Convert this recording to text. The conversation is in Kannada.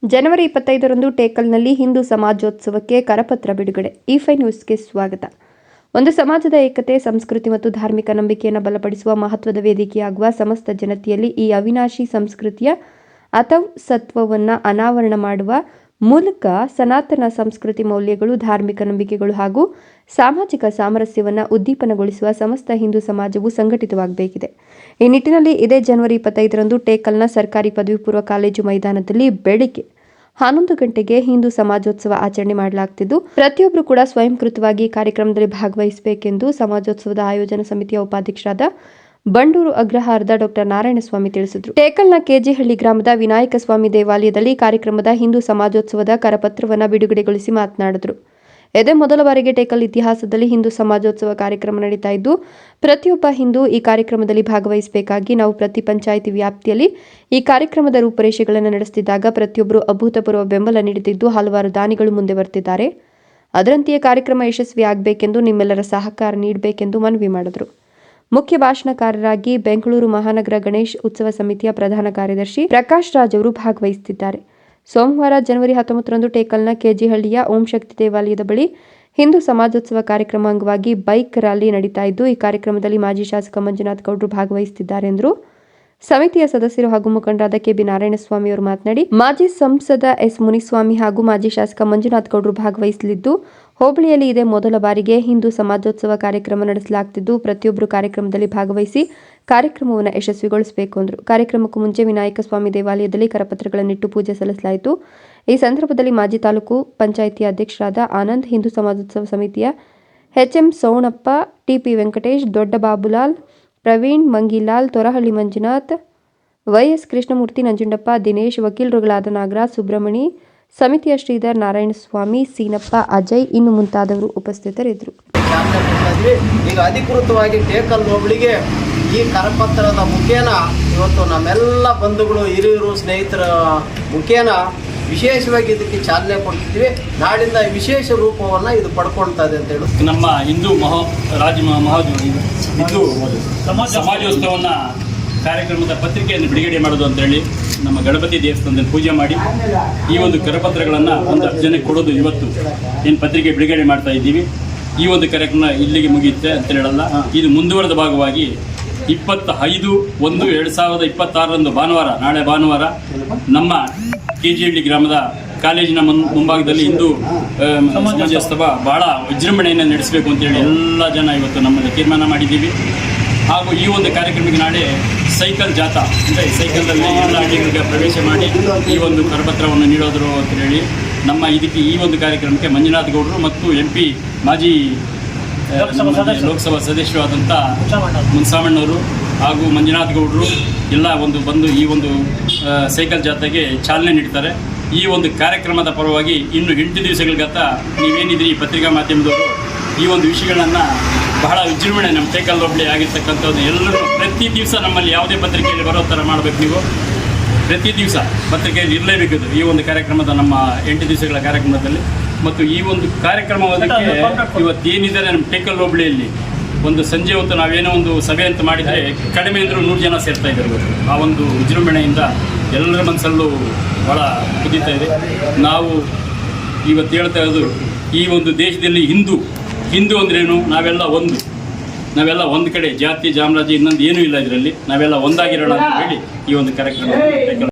ಜನವರಿ 25ರಂದು ಟೇಕಲ್ನಲ್ಲಿ ಹಿಂದೂ ಸಮಾಜೋತ್ಸವಕ್ಕೆ ಕರಪತ್ರ ಬಿಡುಗಡೆ. E5 ನ್ಯೂಸ್ಗೆ ಸ್ವಾಗತ. ಒಂದು ಸಮಾಜದ ಏಕತೆ, ಸಂಸ್ಕೃತಿ ಮತ್ತು ಧಾರ್ಮಿಕ ನಂಬಿಕೆಯನ್ನು ಬಲಪಡಿಸುವ ಮಹತ್ವದ ವೇದಿಕೆಯಾಗುವ ಸಮಸ್ತ ಜನತೆಯಲ್ಲಿ ಈ ಅವಿನಾಶಿ ಸಂಸ್ಕೃತಿಯ ಅಥಸತ್ವವನ್ನು ಅನಾವರಣ ಮಾಡುವ ಮೂಲಕ ಸನಾತನ ಸಂಸ್ಕೃತಿ ಮೌಲ್ಯಗಳು, ಧಾರ್ಮಿಕ ನಂಬಿಕೆಗಳು ಹಾಗೂ ಸಾಮಾಜಿಕ ಸಾಮರಸ್ಯವನ್ನು ಉದ್ದೀಪನಗೊಳಿಸುವ ಸಮಸ್ತ ಹಿಂದೂ ಸಮಾಜವು ಸಂಘಟಿತವಾಗಬೇಕಿದೆ. ಈ ನಿಟ್ಟಿನಲ್ಲಿ ಇದೇ ಜನವರಿ 25ರಂದು ಟೇಕಲ್ನ ಸರ್ಕಾರಿ ಪದವಿ ಪೂರ್ವ ಕಾಲೇಜು ಮೈದಾನದಲ್ಲಿ ಬೆಳಿಗ್ಗೆ 11 ಗಂಟೆಗೆ ಹಿಂದೂ ಸಮಾಜೋತ್ಸವ ಆಚರಣೆ ಮಾಡಲಾಗುತ್ತಿದ್ದು, ಪ್ರತಿಯೊಬ್ಬರು ಕೂಡ ಸ್ವಯಂಕೃತವಾಗಿ ಕಾರ್ಯಕ್ರಮದಲ್ಲಿ ಭಾಗವಹಿಸಬೇಕೆಂದು ಸಮಾಜೋತ್ಸವದ ಆಯೋಜನಾ ಸಮಿತಿಯ ಉಪಾಧ್ಯಕ್ಷರಾದ ಬಂಡೂರು ಅಗ್ರಹಾರದ ಡಾ ನಾರಾಯಣಸ್ವಾಮಿ ತಿಳಿಸಿದರು. ಟೇಕಲ್ನ ಕೆಜಿಹಳ್ಳಿ ಗ್ರಾಮದ ವಿನಾಯಕ ಸ್ವಾಮಿ ದೇವಾಲಯದಲ್ಲಿ ಕಾರ್ಯಕ್ರಮದ ಹಿಂದೂ ಸಮಾಜೋತ್ಸವದ ಕರಪತ್ರವನ್ನು ಬಿಡುಗಡೆಗೊಳಿಸಿ ಮಾತನಾಡಿದರು. ಇದೇ ಮೊದಲ ಬಾರಿಗೆ ಟೇಕಲ್ ಇತಿಹಾಸದಲ್ಲಿ ಹಿಂದೂ ಸಮಾಜೋತ್ಸವ ಕಾರ್ಯಕ್ರಮ ನಡೀತಾ ಇದ್ದು, ಪ್ರತಿಯೊಬ್ಬ ಹಿಂದೂ ಈ ಕಾರ್ಯಕ್ರಮದಲ್ಲಿ ಭಾಗವಹಿಸಬೇಕಾಗಿ ನಾವು ಪ್ರತಿ ಪಂಚಾಯಿತಿ ವ್ಯಾಪ್ತಿಯಲ್ಲಿ ಈ ಕಾರ್ಯಕ್ರಮದ ರೂಪುರೇಷೆಗಳನ್ನು ನಡೆಸುತ್ತಿದ್ದಾಗ ಪ್ರತಿಯೊಬ್ಬರು ಅಭೂತಪೂರ್ವ ಬೆಂಬಲ ನೀಡುತ್ತಿದ್ದು, ಹಲವಾರು ದಾನಿಗಳು ಮುಂದೆ ಬರ್ತಿದ್ದಾರೆ. ಅದರಂತೆಯೇ ಕಾರ್ಯಕ್ರಮ ಯಶಸ್ವಿಯಾಗಬೇಕೆಂದು ನಿಮ್ಮೆಲ್ಲರ ಸಹಕಾರ ನೀಡಬೇಕೆಂದು ಮನವಿ ಮಾಡಿದರು. ಮುಖ್ಯ ಭಾಷಣಕಾರರಾಗಿ ಬೆಂಗಳೂರು ಮಹಾನಗರ ಗಣೇಶ್ ಉತ್ಸವ ಸಮಿತಿಯ ಪ್ರಧಾನ ಕಾರ್ಯದರ್ಶಿ ಪ್ರಕಾಶ್ ರಾಜ್ ಅವರು ಭಾಗವಹಿಸುತ್ತಿದ್ದಾರೆ. ಸೋಮವಾರ ಜನವರಿ 19ರಂದು ಟೇಕಲ್ನ ಕೆಜಿಹಳ್ಳಿಯ ಓಂ ಶಕ್ತಿ ದೇವಾಲಯದ ಬಳಿ ಹಿಂದೂ ಸಮಾಜೋತ್ಸವ ಕಾರ್ಯಕ್ರಮ ಅಂಗವಾಗಿ ಬೈಕ್ ರ್ಯಾಲಿ ನಡೀತಾ ಇದ್ದು, ಈ ಕಾರ್ಯಕ್ರಮದಲ್ಲಿ ಮಾಜಿ ಶಾಸಕ ಮಂಜುನಾಥ್ ಗೌಡರು ಭಾಗವಹಿಸುತ್ತಿದ್ದಾರೆ ಎಂದರು. ಸಮಿತಿಯ ಸದಸ್ಯರು ಹಾಗೂ ಮುಖಂಡರಾದ ಕೆಬಿ ನಾರಾಯಣಸ್ವಾಮಿ ಅವರು ಮಾತನಾಡಿ, ಮಾಜಿ ಸಂಸದ ಎಸ್ ಮುನಿಸ್ವಾಮಿ ಹಾಗೂ ಮಾಜಿ ಶಾಸಕ ಮಂಜುನಾಥ್ ಗೌಡರು ಭಾಗವಹಿಸಲಿದ್ದು, ಹೋಬಳಿಯಲ್ಲಿ ಇದೇ ಮೊದಲ ಬಾರಿಗೆ ಹಿಂದೂ ಸಮಾಜೋತ್ಸವ ಕಾರ್ಯಕ್ರಮ ನಡೆಸಲಾಗುತ್ತಿದ್ದು, ಪ್ರತಿಯೊಬ್ಬರು ಕಾರ್ಯಕ್ರಮದಲ್ಲಿ ಭಾಗವಹಿಸಿ ಕಾರ್ಯಕ್ರಮವನ್ನು ಯಶಸ್ವಿಗೊಳಿಸಬೇಕು ಎಂದರು. ಕಾರ್ಯಕ್ರಮಕ್ಕೂ ಮುಂಚೆ ವಿನಾಯಕ ಸ್ವಾಮಿ ದೇವಾಲಯದಲ್ಲಿ ಕರಪತ್ರಗಳನ್ನಿಟ್ಟು ಪೂಜೆ ಸಲ್ಲಿಸಲಾಯಿತು. ಈ ಸಂದರ್ಭದಲ್ಲಿ ಮಾಜಿ ತಾಲೂಕು ಪಂಚಾಯಿತಿ ಅಧ್ಯಕ್ಷರಾದ ಆನಂದ್, ಹಿಂದೂ ಸಮಾಜೋತ್ಸವ ಸಮಿತಿಯ HM ಸೋಣಪ್ಪ, TP ವೆಂಕಟೇಶ್, ದೊಡ್ಡ ಬಾಬುಲಾಲ್, ಪ್ರವೀಣ್, ಮಂಗಿಲಾಲ್, ತೊರಹಳ್ಳಿ ಮಂಜುನಾಥ್, YS ಕೃಷ್ಣಮೂರ್ತಿ, ನಂಜುಂಡಪ್ಪ, ದಿನೇಶ್, ವಕೀಲರುಗಳಾದ ನಾಗರಾಜ್, ಸುಬ್ರಹ್ಮಣಿ, ಸಮಿತಿಯ ಶ್ರೀಧರ್, ನಾರಾಯಣಸ್ವಾಮಿ, ಸೀನಪ್ಪ, ಅಜಯ್ ಇನ್ನು ಮುಂತಾದವರು ಉಪಸ್ಥಿತರಿದ್ದರು. ಈಗ ಅಧಿಕೃತವಾಗಿ ಟೇಕಲ್ ಹೋಬಳಿಗೆ ಈ ಕರಪತ್ರದ ಮುಖೇನ ಇವತ್ತು ನಮ್ಮೆಲ್ಲ ಬಂಧುಗಳು, ಹಿರಿಯರು, ಸ್ನೇಹಿತರ ಮುಖೇನ ವಿಶೇಷವಾಗಿ ಇದಕ್ಕೆ ಚಾಲನೆ ಕೊಡ್ತಿದ್ವಿ. ನಾಡಿಂದ ವಿಶೇಷ ರೂಪವನ್ನು ಇದು ಪಡ್ಕೊಳ್ತಾ ಇದೆ ಅಂತ ಹೇಳಿ ನಮ್ಮ ಹಿಂದೂ ಹಿಂದೂ ಸಮಾಜೋತ್ಸವವನ್ನು ಕಾರ್ಯಕ್ರಮದ ಪತ್ರಿಕೆಯನ್ನು ಬಿಡುಗಡೆ ಮಾಡೋದು ಅಂತೇಳಿ ನಮ್ಮ ಗಣಪತಿ ದೇವಸ್ಥಾನದಲ್ಲಿ ಪೂಜೆ ಮಾಡಿ ಈ ಒಂದು ಕರಪತ್ರಗಳನ್ನು ಒಂದು 10 ಜನಕ್ಕೆ ಕೊಡೋದು ಇವತ್ತು ಏನು ಪತ್ರಿಕೆ ಬಿಡುಗಡೆ ಮಾಡ್ತಾ ಇದ್ದೀವಿ. ಈ ಒಂದು ಕಾರ್ಯಕ್ರಮ ಇಲ್ಲಿಗೆ ಮುಗಿಯುತ್ತೆ ಅಂತ ಹೇಳಲ್ಲ. ಇದು ಮುಂದುವರೆದ ಭಾಗವಾಗಿ 25/1/2026 ಭಾನುವಾರ, ನಾಳೆ ಭಾನುವಾರ ನಮ್ಮ ಕೆಜಿಹಳ್ಳಿ ಗ್ರಾಮದ ಕಾಲೇಜಿನ ಮುಂಭಾಗದಲ್ಲಿ ಹಿಂದೂ ಸಮಾಜೋತ್ಸವ ಬಹಳ ವಿಜೃಂಭಣೆಯನ್ನು ನಡೆಸಬೇಕು ಅಂತೇಳಿ ಎಲ್ಲ ಜನ ಇವತ್ತು ನಮ್ಮಲ್ಲಿ ತೀರ್ಮಾನ ಮಾಡಿದ್ದೀವಿ. ಹಾಗೂ ಈ ಒಂದು ಕಾರ್ಯಕ್ರಮಕ್ಕೆ ನಾಳೆ ಸೈಕಲ್ ಜಾಥಾ ಅಂದರೆ ಸೈಕಲಲ್ಲಿ ಎಲ್ಲ ಹಳ್ಳಿಗಳಿಗೆ ಪ್ರವೇಶ ಮಾಡಿ ಈ ಒಂದು ಕರಪತ್ರವನ್ನು ನೀಡೋದ್ರು ಅಂತ ಹೇಳಿ ನಮ್ಮ ಇದಕ್ಕೆ ಈ ಒಂದು ಕಾರ್ಯಕ್ರಮಕ್ಕೆ ಮಂಜುನಾಥ್ ಗೌಡರು ಮತ್ತು MP ಮಾಜಿ ಲೋಕಸಭಾ ಸದಸ್ಯರು ಆದಂಥ ಮುನ್ಸಾಮಣ್ಣವರು ಹಾಗೂ ಮಂಜುನಾಥ್ ಗೌಡರು ಎಲ್ಲ ಬಂದು ಈ ಒಂದು ಸೈಕಲ್ ಜಾಥಾಗೆ ಚಾಲನೆ ನೀಡ್ತಾರೆ. ಈ ಒಂದು ಕಾರ್ಯಕ್ರಮದ ಪರವಾಗಿ ಇನ್ನು 8 ದಿವಸಗಳಿಗತ್ತ ನೀವೇನಿದ್ರಿ ಈ ಪತ್ರಿಕಾ ಮಾಧ್ಯಮದವರು ಈ ಒಂದು ವಿಷಯಗಳನ್ನು ಬಹಳ ವಿಜೃಂಭಣೆ ನಮ್ಮ ಟೇಕಲ್ ಹೋಬಳಿ ಆಗಿರ್ತಕ್ಕಂಥದ್ದು ಎಲ್ಲರೂ ಪ್ರತಿ ದಿವಸ ನಮ್ಮಲ್ಲಿ ಯಾವುದೇ ಪತ್ರಿಕೆಯಲ್ಲಿ ಬರೋ ಥರ ಮಾಡಬೇಕು. ನೀವು ಪ್ರತಿ ದಿವಸ ಪತ್ರಿಕೆಯಲ್ಲಿ ಇರಲೇಬೇಕು ಈ ಒಂದು ಕಾರ್ಯಕ್ರಮದ ನಮ್ಮ 8 ದಿವಸಗಳ ಕಾರ್ಯಕ್ರಮದಲ್ಲಿ. ಮತ್ತು ಈ ಒಂದು ಕಾರ್ಯಕ್ರಮಕ್ಕೆ ಇವತ್ತೇನಿದ್ದಾರೆ ನಮ್ಮ ಟೇಕಲ್ ಹೋಬಳಿಯಲ್ಲಿ ಒಂದು ಸಂಜೆ ಹೊತ್ತು ನಾವೇನೋ ಒಂದು ಸಭೆ ಅಂತ ಮಾಡಿದರೆ ಕಡಿಮೆ ಅಂದರೂ 100 ಜನ ಸೇರ್ತಾ ಇದ್ದಾರೆ. ಆ ಒಂದು ವಿಜೃಂಭಣೆಯಿಂದ ಎಲ್ಲರ ಮನಸ್ಸಲ್ಲೂ ಭಾಳ ಕುದೀತಾ ಇದೆ. ನಾವು ಇವತ್ತು ಹೇಳ್ತಾ ಇರೋದು ಈ ಒಂದು ದೇಶದಲ್ಲಿ ಹಿಂದೂ ಅಂದ್ರೇನು, ನಾವೆಲ್ಲ ಒಂದು ಕಡೆ, ಜಾತಿ ಜಾಮರಾಜಿ ಇನ್ನೊಂದು ಏನೂ ಇಲ್ಲ. ಇದರಲ್ಲಿ ನಾವೆಲ್ಲ ಒಂದಾಗಿರೋಣ ಅಂತ ಹೇಳಿ ಈ ಒಂದು ಕಾರ್ಯಕ್ರಮ